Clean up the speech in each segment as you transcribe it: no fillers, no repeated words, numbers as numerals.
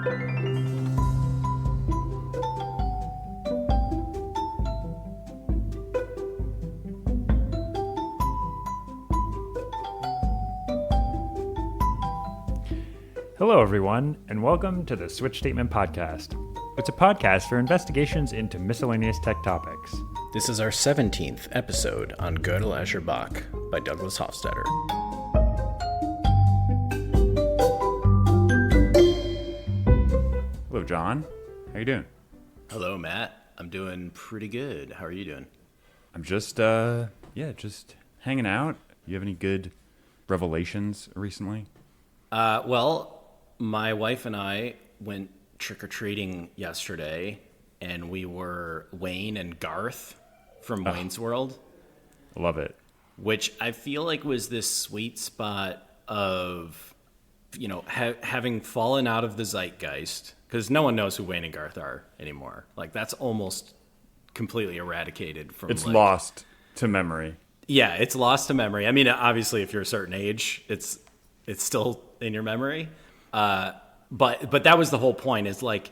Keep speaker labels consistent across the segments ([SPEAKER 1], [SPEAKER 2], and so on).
[SPEAKER 1] Hello, everyone, and welcome to the Switch Statement Podcast. It's a podcast for investigations into miscellaneous tech topics.
[SPEAKER 2] This is our 17th episode on Gödel, Escher, Bach by Douglas Hofstadter.
[SPEAKER 1] Hello, John. How you doing?
[SPEAKER 2] Hello, Matt. I'm doing pretty good. How are you doing?
[SPEAKER 1] I'm just hanging out. You have any good revelations recently?
[SPEAKER 2] Well, my wife and I went trick-or-treating yesterday, and we were Wayne and Garth from Wayne's World.
[SPEAKER 1] Love it.
[SPEAKER 2] Which I feel like was this sweet spot of, having fallen out of the zeitgeist, because no one knows who Wayne and Garth are anymore. Like, that's almost completely eradicated from.
[SPEAKER 1] It's lost to memory.
[SPEAKER 2] Yeah, it's lost to memory. I mean, obviously, if you're a certain age, it's still in your memory. But that was the whole point, is like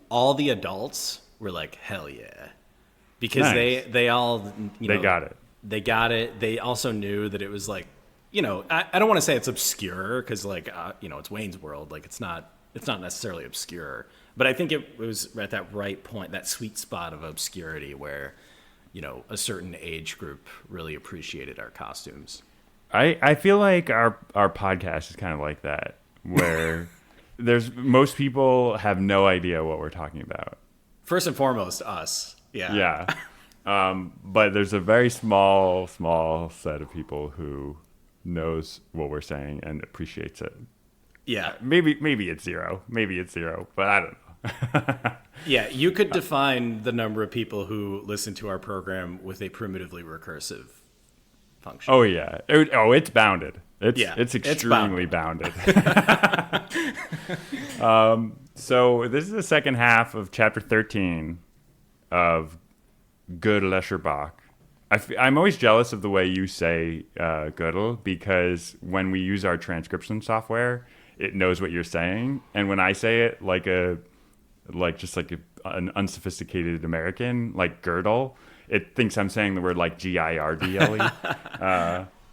[SPEAKER 2] all the adults were like, hell yeah. Because nice. they all,
[SPEAKER 1] they got it.
[SPEAKER 2] They got it. They also knew that it was like, I don't want to say it's obscure, because it's Wayne's World. Like, it's not necessarily obscure, but I think it was at that right point, that sweet spot of obscurity where, a certain age group really appreciated our costumes.
[SPEAKER 1] I feel like our podcast is kind of like that, where most people have no idea what we're talking about.
[SPEAKER 2] First and foremost, us. Yeah.
[SPEAKER 1] Yeah. But there's a very small set of people who knows what we're saying and appreciates it.
[SPEAKER 2] Yeah.
[SPEAKER 1] Maybe it's zero. But I don't know.
[SPEAKER 2] Yeah, you could define the number of people who listen to our program with a primitively recursive function.
[SPEAKER 1] Oh yeah. It's bounded. It's extremely bounded. So this is the second half of chapter 13 of Gödel, Escher, Bach. I'm always jealous of the way you say Gödel, because when we use our transcription software, it knows what you're saying, and when I say it like an unsophisticated American, like Gödel, it thinks I'm saying the word like Girdle.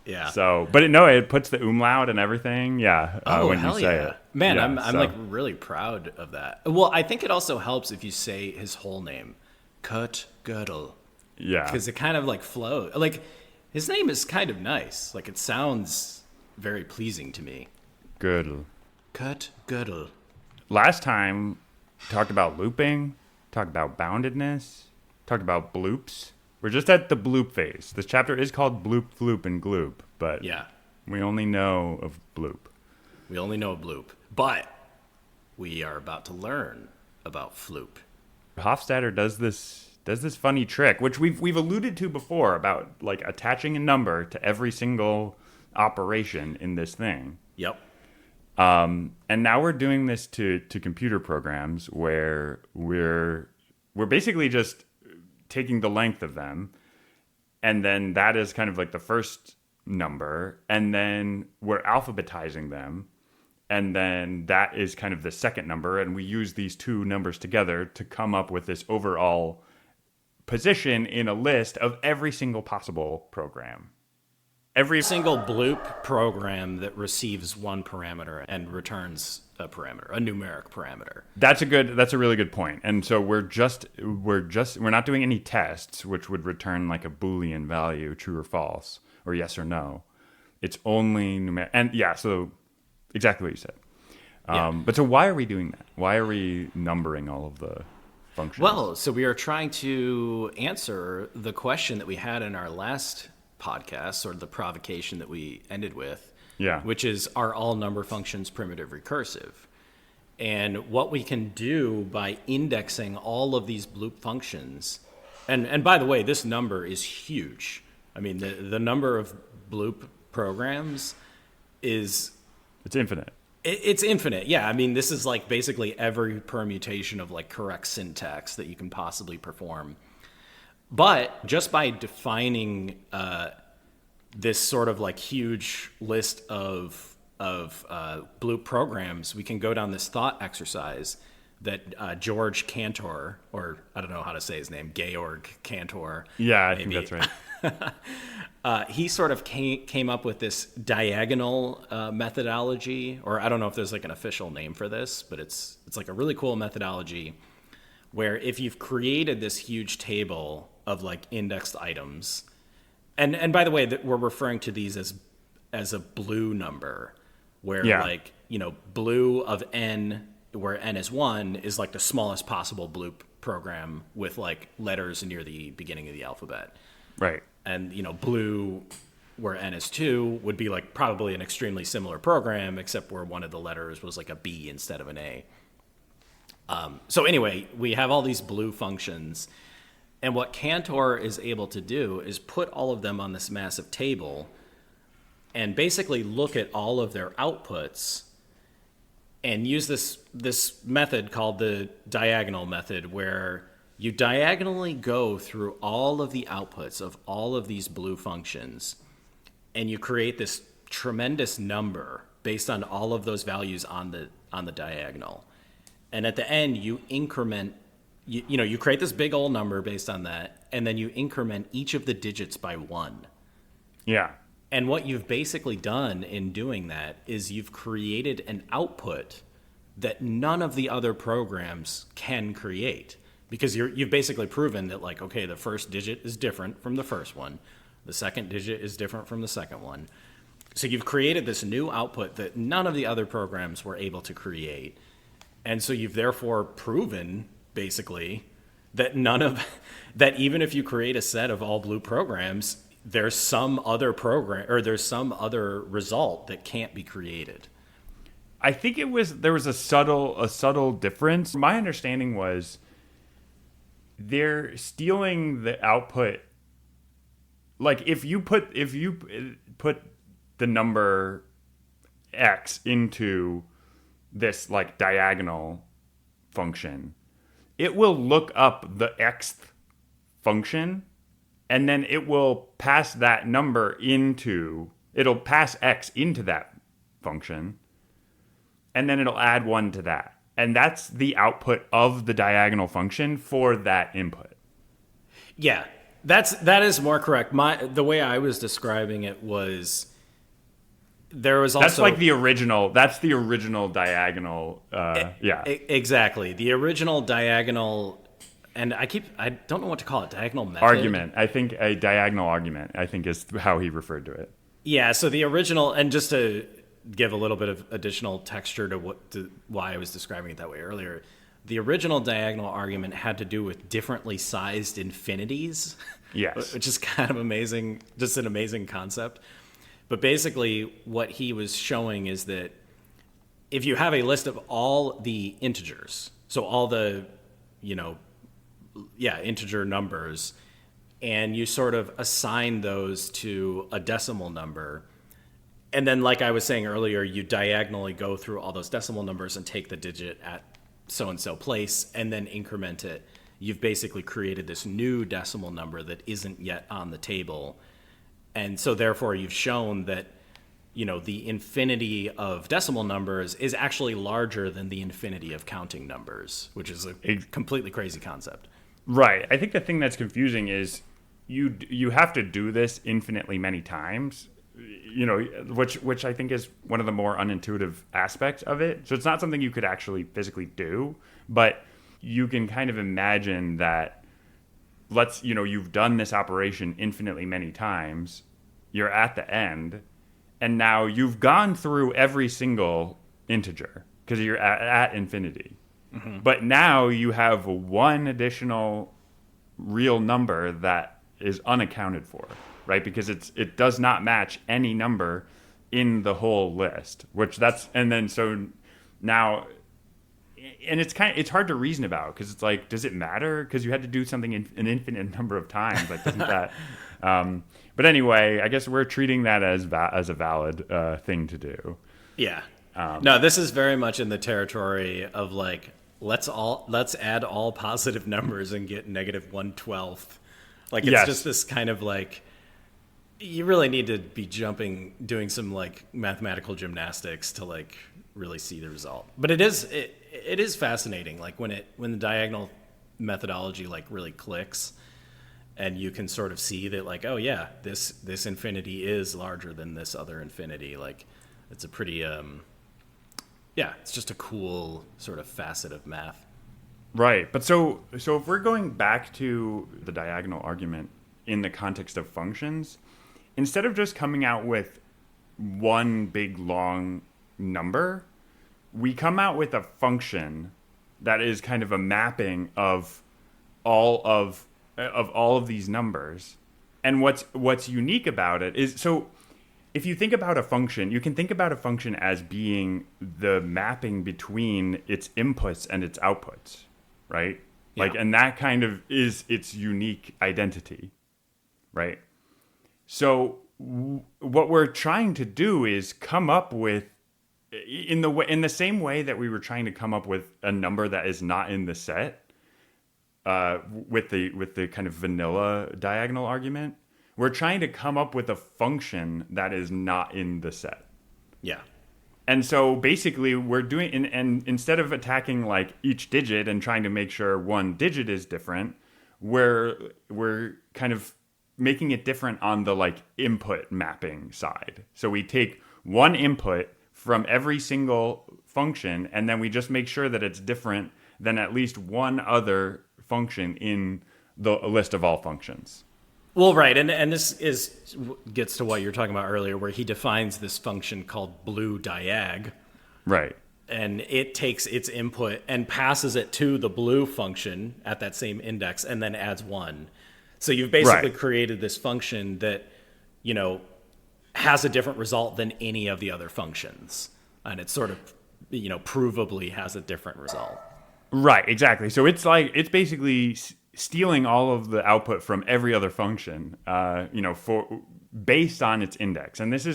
[SPEAKER 2] Yeah.
[SPEAKER 1] So, but it puts the umlaut and everything. Yeah. When you say it,
[SPEAKER 2] man, yeah, I'm like really proud of that. Well, I think it also helps if you say his whole name, Kurt Gödel.
[SPEAKER 1] Yeah.
[SPEAKER 2] Because it kind of like flows. Like, his name is kind of nice. Like, it sounds very pleasing to me.
[SPEAKER 1] Gödel.
[SPEAKER 2] Kurt Gödel.
[SPEAKER 1] Last time, talked about looping, talked about boundedness, talked about bloops. We're just at the bloop phase. This chapter is called Bloop, Floop, and GlooP, but
[SPEAKER 2] yeah,
[SPEAKER 1] we only know of bloop.
[SPEAKER 2] We only know of bloop, but we are about to learn about floop.
[SPEAKER 1] Hofstadter does this funny trick, which we've alluded to before, about like attaching a number to every single operation in this thing.
[SPEAKER 2] Yep.
[SPEAKER 1] And now we're doing this to computer programs, where we're basically just taking the length of them, and then that is kind of like the first number, and then we're alphabetizing them, and then that is kind of the second number, and we use these two numbers together to come up with this overall position in a list of every single possible program. Every
[SPEAKER 2] single bloop program that receives one parameter and returns a parameter, a numeric parameter.
[SPEAKER 1] That's a really good point. And so we're not doing any tests, which would return like a Boolean value, true or false, or yes or no. It's only numeric. And yeah, so exactly what you said. But so why are we doing that? Why are we numbering all of the functions?
[SPEAKER 2] Well, so we are trying to answer the question that we had in our last podcast, sort of the provocation that we ended with, which is, are all number functions primitive recursive? And what we can do by indexing all of these bloop functions, and by the way, this number is huge. I mean, the number of bloop programs it's
[SPEAKER 1] infinite.
[SPEAKER 2] It's infinite. Yeah. I mean, this is like basically every permutation of like correct syntax that you can possibly perform. But just by defining this sort of like huge list of GlooP programs, we can go down this thought exercise that George Cantor, or I don't know how to say his name, Georg Cantor.
[SPEAKER 1] Yeah, I think that's
[SPEAKER 2] right. He sort of came up with this diagonal methodology, or I don't know if there's like an official name for this, but it's like a really cool methodology where if you've created this huge table of like indexed items, and by the way, that we're referring to these as a blue number, where like, you know, blue of n, where n is 1, is like the smallest possible GlooP program with like letters near the beginning of the alphabet.
[SPEAKER 1] Right.
[SPEAKER 2] And, you know, blue, where n is 2, would be like probably an extremely similar program, except where one of the letters was like a B instead of an A. So anyway, we have all these blue functions. And what Cantor is able to do is put all of them on this massive table and basically look at all of their outputs and use this method called the diagonal method, where you diagonally go through all of the outputs of all of these blue functions, and you create this tremendous number based on all of those values on the diagonal. And at the end, you increment, you create this big old number based on that, and then you increment each of the digits by 1.
[SPEAKER 1] Yeah.
[SPEAKER 2] And what you've basically done in doing that is you've created an output that none of the other programs can create, because you've basically proven that, like, okay, the first digit is different from the first one. The second digit is different from the second one. So you've created this new output that none of the other programs were able to create. And so you've therefore proven, basically, that that even if you create a set of all blue programs, there's some other program, or there's some other result that can't be created.
[SPEAKER 1] I think there was a subtle difference. My understanding was they're stealing the output. Like if you put the number X into this like diagonal function, it will look up the Xth function, and then it will pass that number it'll pass X into that function, and then it'll add 1 to that. And that's the output of the diagonal function for that input.
[SPEAKER 2] Yeah, that is more correct. The way I was describing it was there was also...
[SPEAKER 1] That's the original diagonal, yeah.
[SPEAKER 2] Exactly. The original diagonal... And I don't know what to call it, diagonal method?
[SPEAKER 1] Argument. I think a diagonal argument, I think, is how he referred to it.
[SPEAKER 2] Yeah, so the original, and just to give a little bit of additional texture to why I was describing it that way earlier, the original diagonal argument had to do with differently sized infinities.
[SPEAKER 1] Yes.
[SPEAKER 2] Which is kind of amazing, just an amazing concept. But basically, what he was showing is that if you have a list of all the integers, so all the, integer numbers, and you sort of assign those to a decimal number, and then, like I was saying earlier, you diagonally go through all those decimal numbers and take the digit at so-and-so place and then increment it. You've basically created this new decimal number that isn't yet on the table. And so therefore you've shown that, the infinity of decimal numbers is actually larger than the infinity of counting numbers, which is a completely crazy concept.
[SPEAKER 1] Right. I think the thing that's confusing is you have to do this infinitely many times, which I think is one of the more unintuitive aspects of it. So it's not something you could actually physically do, but you can kind of imagine that you've done this operation infinitely many times, you're at the end, and now you've gone through every single integer because you're at infinity. Mm-hmm. But now you have one additional real number that is unaccounted for, right? Because it does not match any number in the whole list, so now, and it's hard to reason about, because it's like, does it matter? Because you had to do something an infinite number of times. Like, doesn't that? But anyway, I guess we're treating that as a valid thing to do.
[SPEAKER 2] Yeah. No, this is very much in the territory of like, let's add all positive numbers and get -1/12. Like, it's just this kind of like, You really need to be doing some like mathematical gymnastics to like really see the result. But it is fascinating. Like when the diagonal methodology like really clicks, and you can sort of see that like, oh yeah, this infinity is larger than this other infinity. Like it's a pretty it's just a cool sort of facet of math.
[SPEAKER 1] Right. But so if we're going back to the diagonal argument in the context of functions, instead of just coming out with one big long number, we come out with a function that is kind of a mapping of all of these numbers. And what's unique about it is, so if you think about a function, you can think about a function as being the mapping between its inputs and its outputs, right?
[SPEAKER 2] Yeah.
[SPEAKER 1] Like, and that kind of is its unique identity, right? So what we're trying to do is come up with, in the same way that we were trying to come up with a number that is not in the set, with the kind of vanilla diagonal argument, we're trying to come up with a function that is not in the set.
[SPEAKER 2] Yeah.
[SPEAKER 1] And so basically we're doing, and instead of attacking like each digit and trying to make sure one digit is different, we're kind of making it different on the like input mapping side. So we take one input from every single function, and then we just make sure that it's different than at least one other function in the list of all functions.
[SPEAKER 2] Well, right, and this gets to what you were talking about earlier, where he defines this function called blue diag.
[SPEAKER 1] Right.
[SPEAKER 2] And it takes its input and passes it to the blue function at that same index, and then adds 1. So you've basically created this function that, has a different result than any of the other functions. And it sort of, provably has a different result.
[SPEAKER 1] Right, exactly. So it's basically stealing all of the output from every other function, for based on its index. And this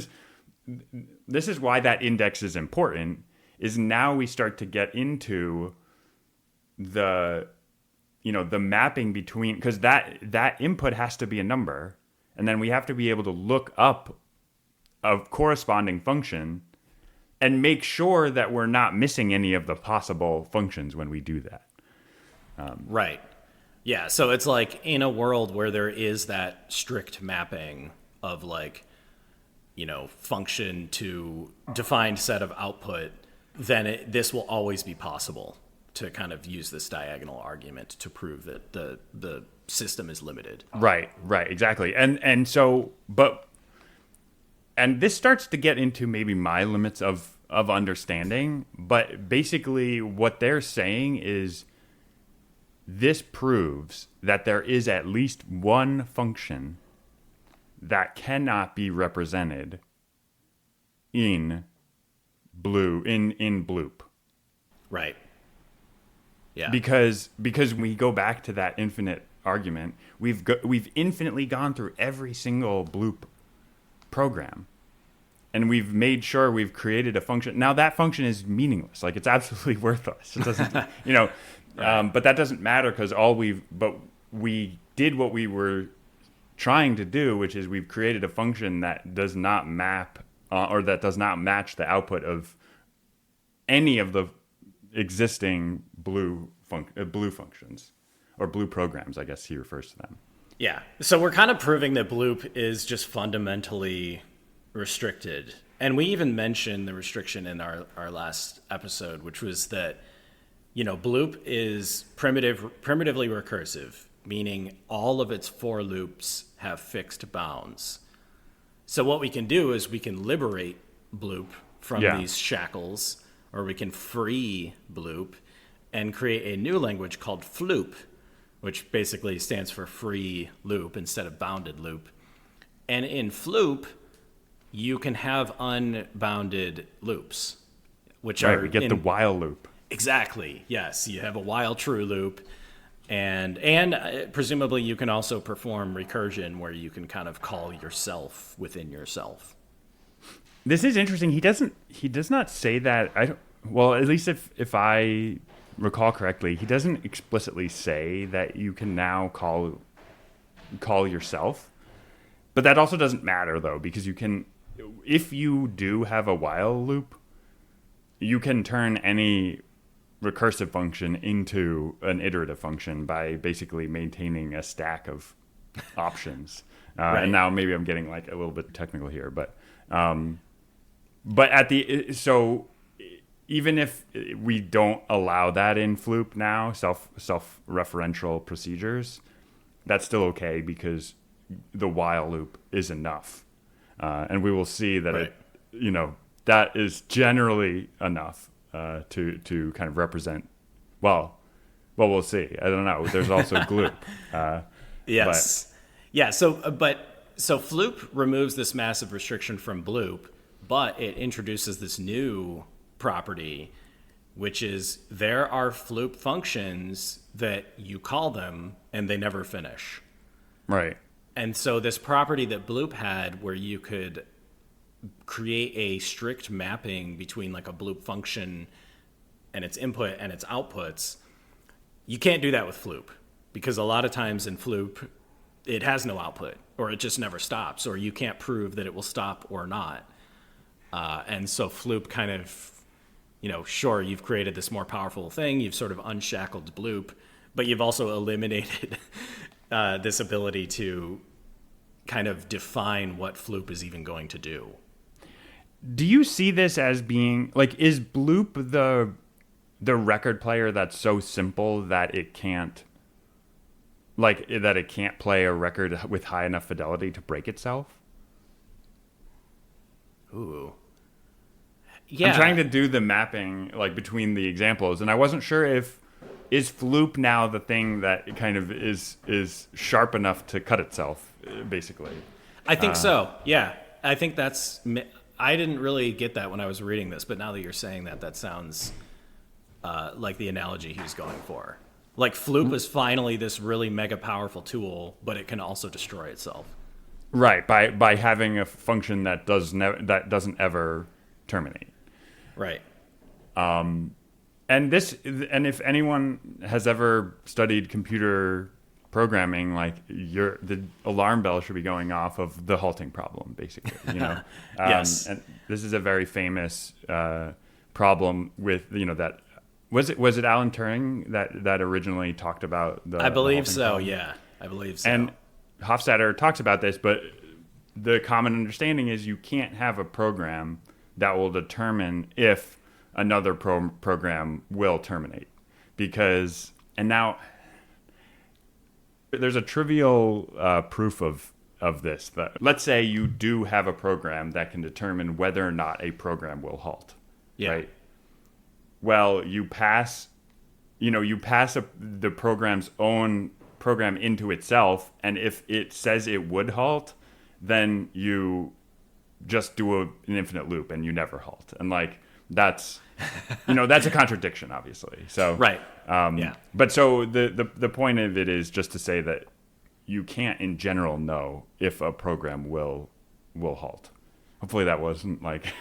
[SPEAKER 1] is why that index is important. Is now we start to get into the mapping between, because that input has to be a number, and then we have to be able to look up a corresponding function and make sure that we're not missing any of the possible functions when we do that.
[SPEAKER 2] Right. Yeah, so it's like in a world where there is that strict mapping of like, function to defined set of output, then this will always be possible to kind of use this diagonal argument to prove that the system is limited.
[SPEAKER 1] Right, exactly. And this starts to get into maybe my limits of understanding, but basically what they're saying is this proves that there is at least one function that cannot be represented in GlooP.
[SPEAKER 2] Right. Yeah.
[SPEAKER 1] Because we go back to that infinite argument, we've infinitely gone through every single GlooP program, and we've made sure we've created a function. Now that function is meaningless. Like, it's absolutely worthless. It doesn't, right. But that doesn't matter, because we did what we were trying to do, which is we've created a function that does not map or that does not match the output of any of the existing blue functions, or blue programs, I guess he refers to them.
[SPEAKER 2] Yeah. So we're kind of proving that GlooP is just fundamentally restricted. And we even mentioned the restriction in our last episode, which was that, GlooP is primitively recursive, meaning all of its for loops have fixed bounds. So what we can do is we can liberate GlooP from these shackles, or we can free GlooP and create a new language called Floop, which basically stands for free loop instead of bounded loop. And in Floop, you can have unbounded loops, which are...
[SPEAKER 1] we get the while loop.
[SPEAKER 2] Exactly, yes. You have a while true loop, and presumably you can also perform recursion, where you can kind of call yourself within yourself.
[SPEAKER 1] This is interesting. He does not say that. At least if I recall correctly, he doesn't explicitly say that you can now call yourself. But that also doesn't matter though, because you can, if you do have a while loop, you can turn any recursive function into an iterative function by basically maintaining a stack of options.
[SPEAKER 2] Right.
[SPEAKER 1] And now maybe I'm getting like a little bit technical here, but so even if we don't allow that in Floop now, self-referential procedures, that's still okay because the while loop is enough. And we will see that that is generally enough to kind of represent, well, we'll see. I don't know. There's also GlooP.
[SPEAKER 2] Yes. Yeah. So Floop removes this massive restriction from Bloop, but it introduces this new property, which is there are Floop functions that you call them and they never finish.
[SPEAKER 1] Right.
[SPEAKER 2] And so this property that Bloop had, where you could create a strict mapping between like a Bloop function and its input and its outputs, you can't do that with Floop, because a lot of times in Floop, it has no output, or it just never stops, or you can't prove that it will stop or not. And so Floop kind of, sure, you've created this more powerful thing, you've sort of unshackled Bloop, but you've also eliminated this ability to kind of define what Floop is even going to do.
[SPEAKER 1] Do you see this as being, like, is Bloop the record player that's so simple that it can't, play a record with high enough fidelity to break itself?
[SPEAKER 2] Ooh. Yeah.
[SPEAKER 1] I'm trying to do the mapping, like, between the examples, and I wasn't sure if, is Floop now the thing that kind of is sharp enough to cut itself, basically?
[SPEAKER 2] I think so, yeah. I think I didn't really get that when I was reading this, but now that you're saying that sounds like the analogy he was going for. Like Floop is finally this really mega powerful tool, but it can also destroy itself.
[SPEAKER 1] Right, by having a function that doesn't ever terminate.
[SPEAKER 2] Right.
[SPEAKER 1] And if anyone has ever studied computer programming, like the alarm bell should be going off of the halting problem, basically.
[SPEAKER 2] Yes.
[SPEAKER 1] And this is a very famous problem with that. Was it Alan Turing that originally talked about the?
[SPEAKER 2] I believe so.
[SPEAKER 1] Problem?
[SPEAKER 2] Yeah, I believe so.
[SPEAKER 1] And Hofstadter talks about this, but the common understanding is you can't have a program that will determine if another program will terminate, because now there's a trivial proof of this. That, let's say you do have a program that can determine whether or not a program will halt.
[SPEAKER 2] Yeah.
[SPEAKER 1] Right. Well, you pass the program's own program into itself, and if it says it would halt, then you just do an infinite loop and you never halt. And like that's that's a contradiction, obviously. So
[SPEAKER 2] right. Yeah.
[SPEAKER 1] But so the point of it is just to say that you can't in general know if a program will halt. Hopefully that wasn't like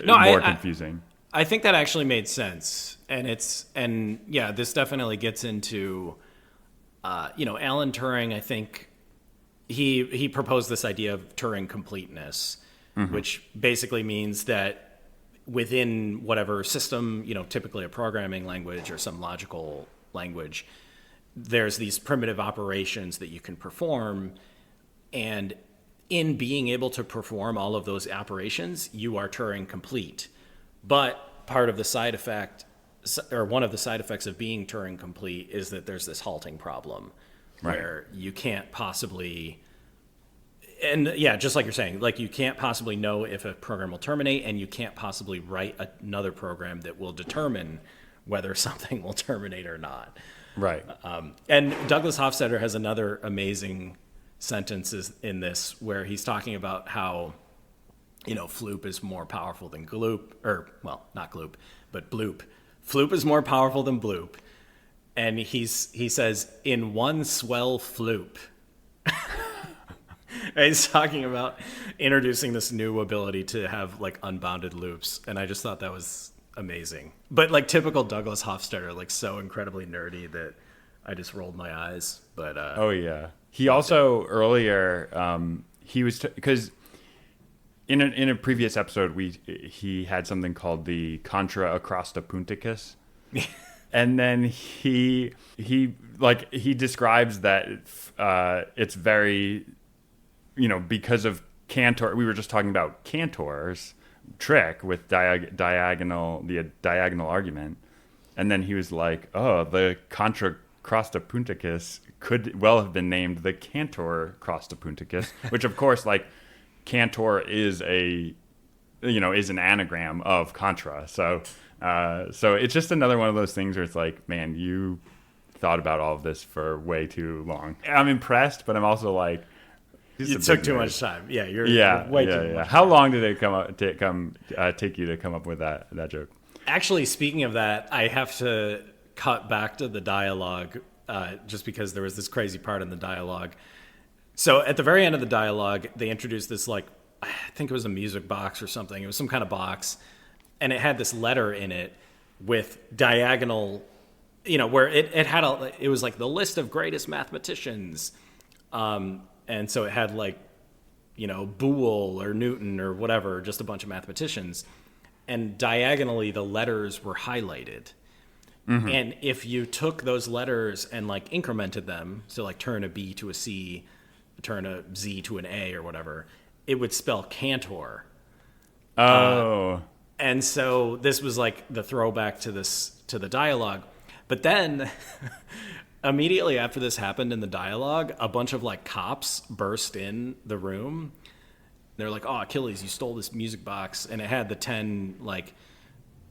[SPEAKER 1] more confusing.
[SPEAKER 2] I think that actually made sense, and this definitely gets into, Alan Turing. I think he proposed this idea of Turing completeness, which basically means that within whatever system, typically a programming language or some logical language, there's these primitive operations that you can perform, and in being able to perform all of those operations, you are Turing complete. But part of the side effect, or one of the side effects of being Turing complete, is that there's this halting problem, right, where you can't possibly, and yeah, just like you're saying, like you can't possibly know if a program will terminate, and you can't possibly write another program that will determine whether something will terminate or not.
[SPEAKER 1] Right.
[SPEAKER 2] And Douglas Hofstadter has another amazing sentences in this where he's talking about how, Floop is more powerful than GlooP, or, well, not GlooP, but Bloop. Floop is more powerful than Bloop. And he says, in one swell Floop. He's talking about introducing this new ability to have, like, unbounded loops. And I just thought that was amazing. But, like, typical Douglas Hofstadter, like, so incredibly nerdy that I just rolled my eyes. But
[SPEAKER 1] oh, yeah. He also, earlier... he was because in a previous episode he had something called the contra acrosta punticus, and then he describes that it's very, because of Cantor. We were just talking about Cantor's trick with the diagonal argument, and then he was like, oh, the contra acrosta punticus could well have been named the Cantor acrosta punticus, which of course, like, Cantor is is an anagram of contra. So it's just another one of those things where it's like, man, you thought about all of this for way too long. I'm impressed, but I'm also like,
[SPEAKER 2] it took too much time. Yeah, you're way too much.
[SPEAKER 1] How long did it take you to come up with that joke?
[SPEAKER 2] Actually, speaking of that, I have to cut back to the dialogue just because there was this crazy part in the dialogue. So at the very end of the dialogue, they introduced this, like, I think it was a music box or something. It was some kind of box, and it had this letter in it with diagonal, where it was like the list of greatest mathematicians. And so it had, like, Boole or Newton or whatever, just a bunch of mathematicians. And diagonally, the letters were highlighted. Mm-hmm. And if you took those letters and, like, incremented them, so, like, turn a B to a C, turn a Z to an A or whatever, it would spell Cantor.
[SPEAKER 1] Oh.
[SPEAKER 2] And so this was, like, the throwback to the dialogue. But then immediately after this happened in the dialogue, a bunch of, like, cops burst in the room. They're like, oh, Achilles, you stole this music box. And it had the 10, like,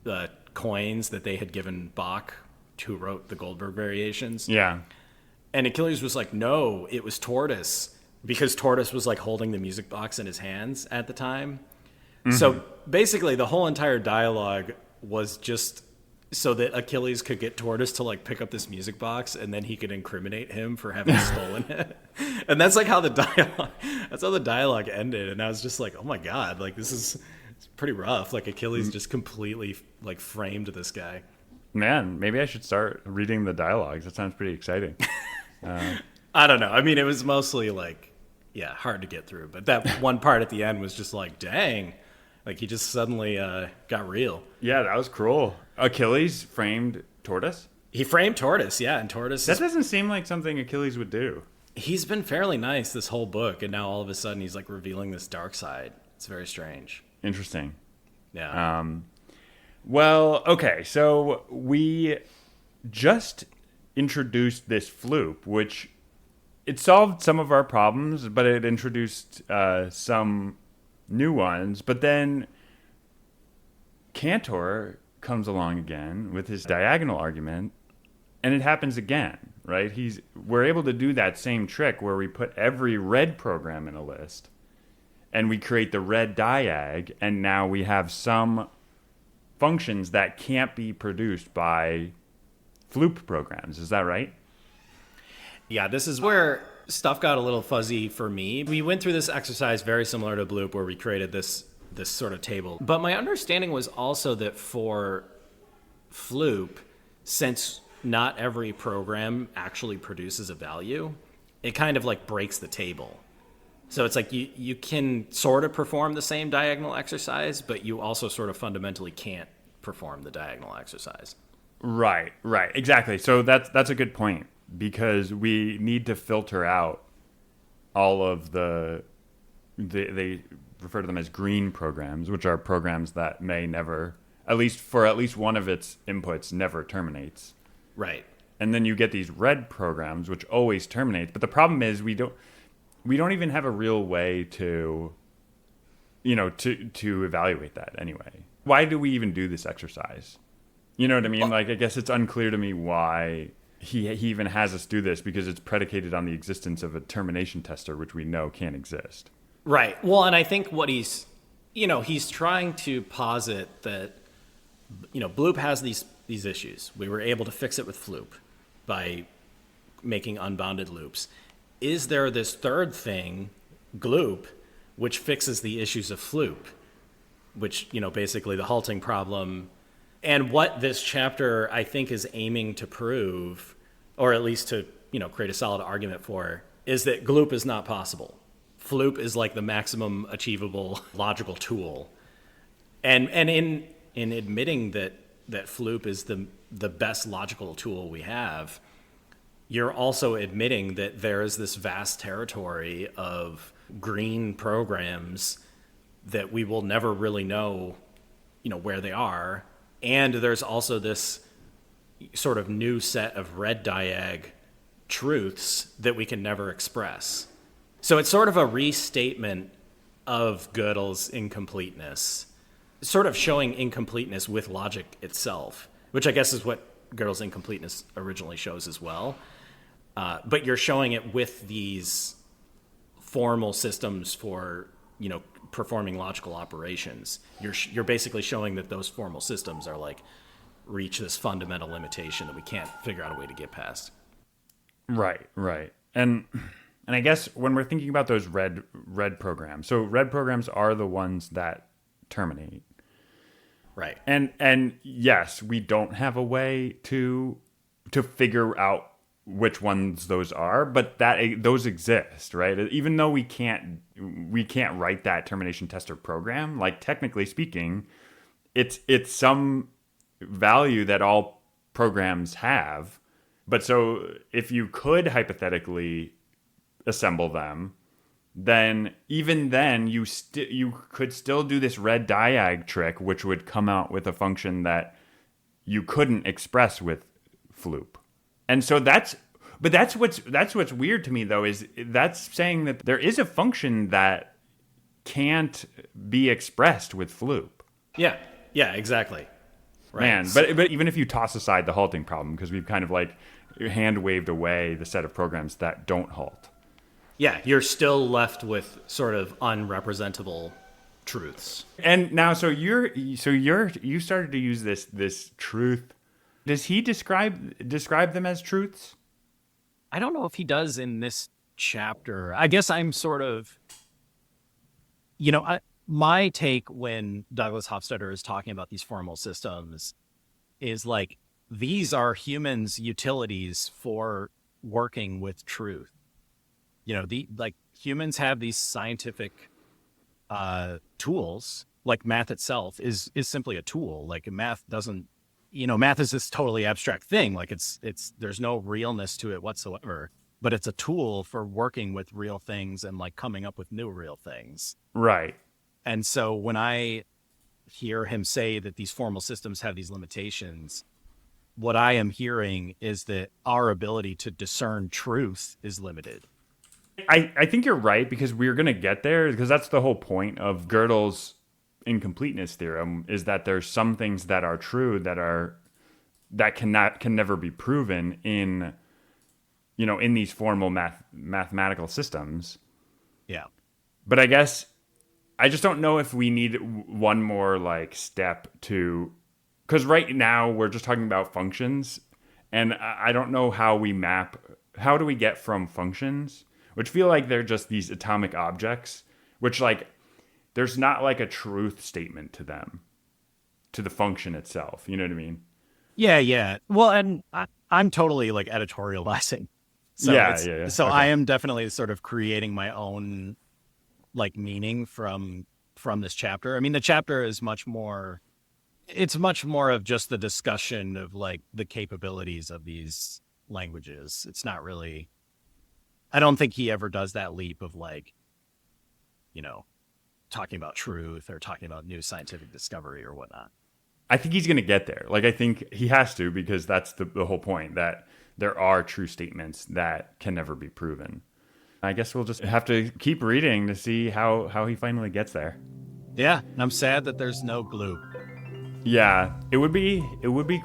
[SPEAKER 2] the coins that they had given Bach, who wrote the Goldberg variations.
[SPEAKER 1] Yeah.
[SPEAKER 2] And Achilles was like, no, it was Tortoise, because Tortoise was, like, holding the music box in his hands at the time. Mm-hmm. So basically the whole entire dialogue was just so that Achilles could get Tortoise to, like, pick up this music box, and then he could incriminate him for having stolen it. And that's, like, how the dialogue ended. And I was just like, oh my God, like, it's pretty rough. Like, Achilles just completely, like, framed this guy.
[SPEAKER 1] Man, maybe I should start reading the dialogues. That sounds pretty exciting.
[SPEAKER 2] I don't know. I mean, it was mostly, like, hard to get through. But that one part at the end was just like, dang. Like, he just suddenly got real.
[SPEAKER 1] Yeah, that was cruel. Achilles framed Tortoise?
[SPEAKER 2] He framed Tortoise, yeah. And Tortoise...
[SPEAKER 1] That doesn't seem like something Achilles would do.
[SPEAKER 2] He's been fairly nice this whole book, and now all of a sudden he's, like, revealing this dark side. It's very strange.
[SPEAKER 1] Interesting.
[SPEAKER 2] Yeah.
[SPEAKER 1] Well, okay, so we just introduced this floop, which it solved some of our problems, but it introduced some new ones. But then Cantor comes along again with his diagonal argument, and it happens again, right? We're able to do that same trick where we put every red program in a list, and we create the red diag, and now we have some functions that can't be produced by floop programs. Is that right?
[SPEAKER 2] Yeah, this is where stuff got a little fuzzy for me. We went through this exercise very similar to GlooP, where we created this sort of table. But my understanding was also that for floop, since not every program actually produces a value, it kind of, like, breaks the table. So it's like you can sort of perform the same diagonal exercise, but you also sort of fundamentally can't perform the diagonal exercise.
[SPEAKER 1] Right, exactly. So that's a good point, because we need to filter out all of they refer to them as green programs, which are programs that may never, at least one of its inputs, never terminates.
[SPEAKER 2] Right.
[SPEAKER 1] And then you get these red programs, which always terminate. But the problem is we don't even have a real way to evaluate that anyway. Why do we even do this exercise? You know what I mean? Like, I guess it's unclear to me why he even has us do this, because it's predicated on the existence of a termination tester, which we know can't exist.
[SPEAKER 2] Right. Well, and I think what he's trying to posit that, GlooP has these issues. We were able to fix it with floop by making unbounded loops. Is there this third thing, GlooP, which fixes the issues of floop, which, basically the halting problem? And what this chapter, I think, is aiming to prove, or at least to, create a solid argument for, is that GlooP is not possible FLOOP is like the maximum achievable logical tool. And in admitting that FLOOP is the best logical tool we have, you're also admitting that there is this vast territory of green programs that we will never really know, where they are. And there's also this sort of new set of red diag truths that we can never express. So it's sort of a restatement of Gödel's incompleteness, sort of showing incompleteness with logic itself, which I guess is what Gödel's incompleteness originally shows as well. But you're showing it with these formal systems for, performing logical operations. You're basically showing that those formal systems are like reach this fundamental limitation that we can't figure out a way to get past.
[SPEAKER 1] Right. And I guess when we're thinking about those red programs, so red programs are the ones that terminate.
[SPEAKER 2] Right.
[SPEAKER 1] And yes, we don't have a way to figure out which ones those are, but those exist, right? Even though we can't write that termination tester program, like technically speaking, it's some value that all programs have. But so if you could hypothetically assemble them, then even then you could still do this red diag trick, which would come out with a function that you couldn't express with FLOOP. And so that's what's weird to me, though, is that's saying that there is a function that can't be expressed with FLOOP.
[SPEAKER 2] Yeah, exactly. Right.
[SPEAKER 1] Man, but even if you toss aside the halting problem, because we've kind of like hand waved away the set of programs that don't halt.
[SPEAKER 2] Yeah, you're still left with sort of unrepresentable truths.
[SPEAKER 1] And now, you started to use this truth. Does he describe them as truths?
[SPEAKER 3] I don't know if he does in this chapter. I guess I'm sort of, my take when Douglas Hofstadter is talking about these formal systems is like, these are humans' utilities for working with truth. Humans have these scientific tools. Like math itself is simply a tool. Like math doesn't, math is this totally abstract thing. Like it's there's no realness to it whatsoever. But it's a tool for working with real things and like coming up with new real things.
[SPEAKER 1] Right.
[SPEAKER 3] And so when I hear him say that these formal systems have these limitations, what I am hearing is that our ability to discern truth is limited.
[SPEAKER 1] I think you're right, because we're going to get there, because that's the whole point of Gödel's incompleteness theorem, is that there's some things that are true that can never be proven in these formal mathematical systems.
[SPEAKER 3] Yeah.
[SPEAKER 1] But I guess I just don't know if we need one more like step to, because right now we're just talking about functions, and I don't know how do we get from functions, which feel like they're just these atomic objects, which like there's not like a truth statement to them, to the function itself. You know what I mean?
[SPEAKER 3] Yeah. Well, and I'm totally like editorializing. So
[SPEAKER 1] yeah.
[SPEAKER 3] So
[SPEAKER 1] okay.
[SPEAKER 3] I am definitely sort of creating my own like meaning from this chapter. I mean, the chapter is much more of just the discussion of like the capabilities of these languages. It's not really, I don't think he ever does that leap of like, talking about truth or talking about new scientific discovery or whatnot.
[SPEAKER 1] I think he's going to get there. Like, I think he has to, because that's the whole point, that there are true statements that can never be proven. I guess we'll just have to keep reading to see how he finally gets there.
[SPEAKER 3] Yeah, and I'm sad that there's no GlooP.
[SPEAKER 1] Yeah, it would be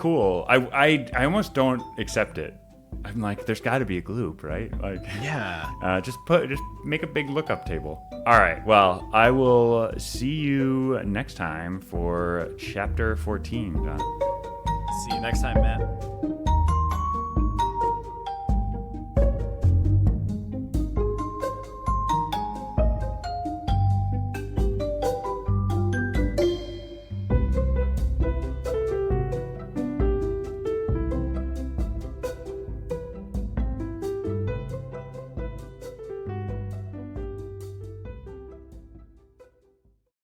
[SPEAKER 1] cool. I almost don't accept it. I'm like, there's got to be a GlooP, right? Like,
[SPEAKER 3] yeah.
[SPEAKER 1] Just make a big lookup table. All right. Well, I will see you next time for chapter 14, John.
[SPEAKER 3] See you next time, Matt.